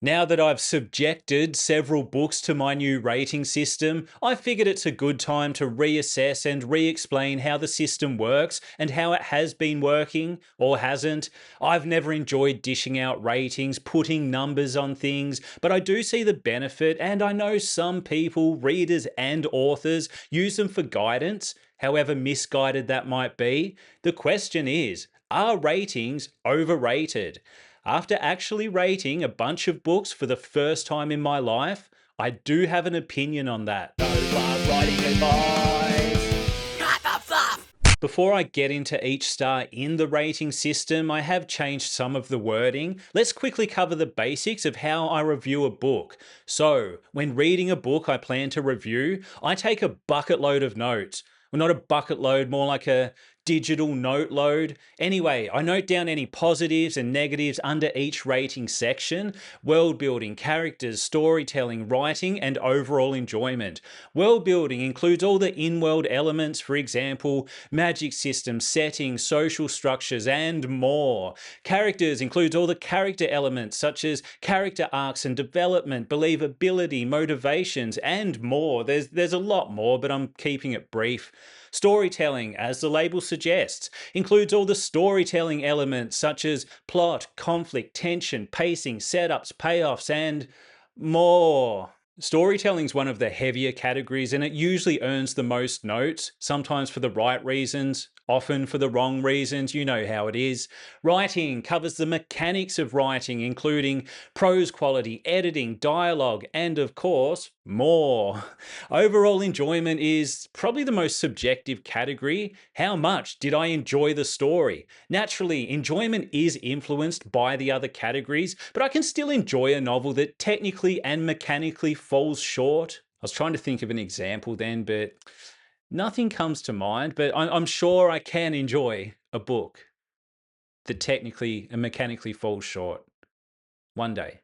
Now that I've subjected several books to my new rating system, I figured it's a good time to reassess and re-explain how the system works and how it has been working or hasn't. I've never enjoyed dishing out ratings, putting numbers on things, but I do see the benefit, and I know some people, readers and authors, use them for guidance, however misguided that might be. The question is, are ratings overrated? After actually rating a bunch of books for the first time in my life, I do have an opinion on that. No writing advice. Not the fluff. Before I get into each star in the rating system, I have changed some of the wording. Let's quickly cover the basics of how I review a book. So, when reading a book I plan to review, I take a bucket load of notes. Well, not a bucket load, more like a digital note load. Anyway, I note down any positives and negatives under each rating section: world building, characters, storytelling, writing, and overall enjoyment. World building includes all the in-world elements, for example, magic systems, settings, social structures, and more. Characters includes all the character elements such as character arcs and development, believability, motivations, and more. There's a lot more, but I'm keeping it brief. Storytelling, as the label suggests, includes all the storytelling elements such as plot, conflict, tension, pacing, setups, payoffs, and more. Storytelling is one of the heavier categories, and it usually earns the most notes, sometimes for the right reasons, often for the wrong reasons. You know how it is. Writing covers the mechanics of writing, including prose quality, editing, dialogue, and of course, more. Overall enjoyment is probably the most subjective category. How much did I enjoy the story? Naturally, enjoyment is influenced by the other categories, but I can still enjoy a novel that technically and mechanically falls short. I was trying to think of an example then, but nothing comes to mind. But I'm sure I can enjoy a book that technically and mechanically falls short. One day.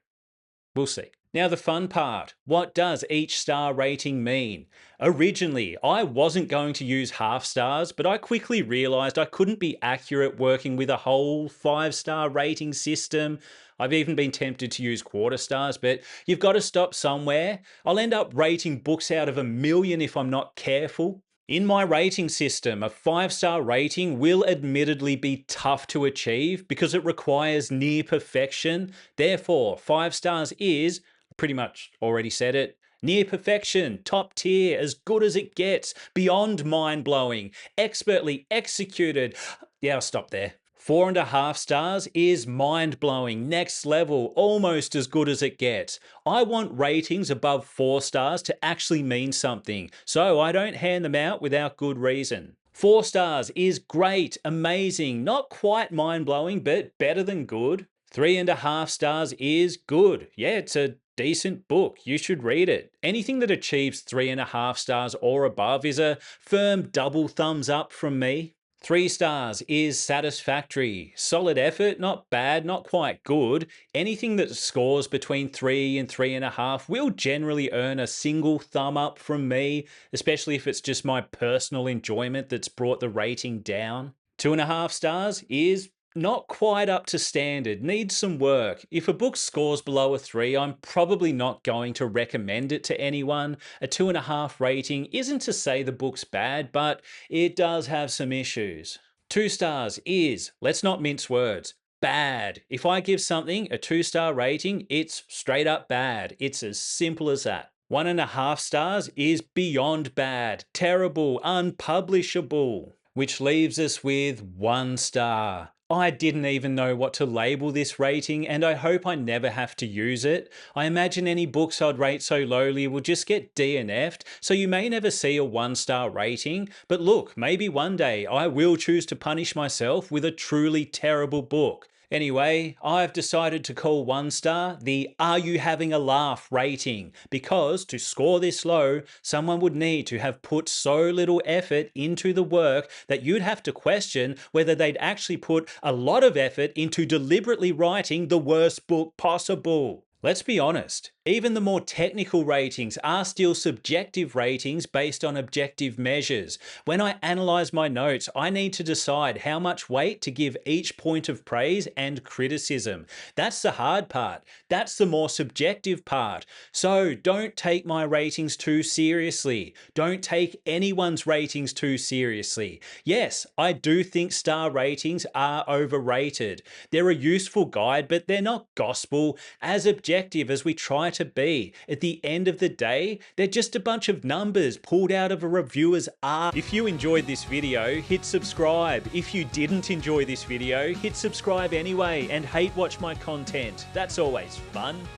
We'll see. Now, the fun part. What does each star rating mean? Originally, I wasn't going to use half stars, but I quickly realized I couldn't be accurate working with a whole 5-star rating system. I've even been tempted to use quarter stars, but you've got to stop somewhere. I'll end up rating books out of 1,000,000 if I'm not careful. In my rating system, a 5-star rating will admittedly be tough to achieve because it requires near perfection. Therefore, 5 stars is, pretty much already said it, near perfection, top tier, as good as it gets, beyond mind-blowing, expertly executed. Yeah, I'll stop there. 4.5 stars is mind-blowing, next level, almost as good as it gets. I want ratings above 4 stars to actually mean something, so I don't hand them out without good reason. 4 stars is great, amazing, not quite mind-blowing, but better than good. 3.5 stars is good. Yeah, it's a decent book. You should read it. Anything that achieves 3.5 stars or above is a firm double thumbs up from me. 3 stars is satisfactory. Solid effort, not bad, not quite good. Anything that scores between 3 and 3.5 will generally earn a single thumb up from me, especially if it's just my personal enjoyment that's brought the rating down. 2.5 stars is not quite up to standard, needs some work. If a book scores below a 3, I'm probably not going to recommend it to anyone. A 2.5 rating isn't to say the book's bad, but it does have some issues. 2 stars is, let's not mince words, bad. If I give something a 2-star rating, it's straight up bad. It's as simple as that. 1.5 stars is beyond bad, terrible, unpublishable, which leaves us with 1 star. I didn't even know what to label this rating, and I hope I never have to use it. I imagine any books I'd rate so lowly will just get DNF'd, so you may never see a 1-star rating. But look, maybe one day I will choose to punish myself with a truly terrible book. Anyway, I've decided to call 1 star the "Are you having a laugh" rating, because to score this low, someone would need to have put so little effort into the work that you'd have to question whether they'd actually put a lot of effort into deliberately writing the worst book possible. Let's be honest, Even the more technical ratings are still subjective ratings based on objective measures. When I analyse my notes, I need to decide how much weight to give each point of praise and criticism. That's the hard part. That's the more subjective part. So don't take my ratings too seriously. Don't take anyone's ratings too seriously. Yes, I do think star ratings are overrated. They're a useful guide, but they're not gospel. As objective as we try to be, at the end of the day, they're just a bunch of numbers pulled out of a reviewer's art. If you enjoyed this video, hit subscribe. If you didn't enjoy this video, hit subscribe anyway and hate watch my content. That's always fun.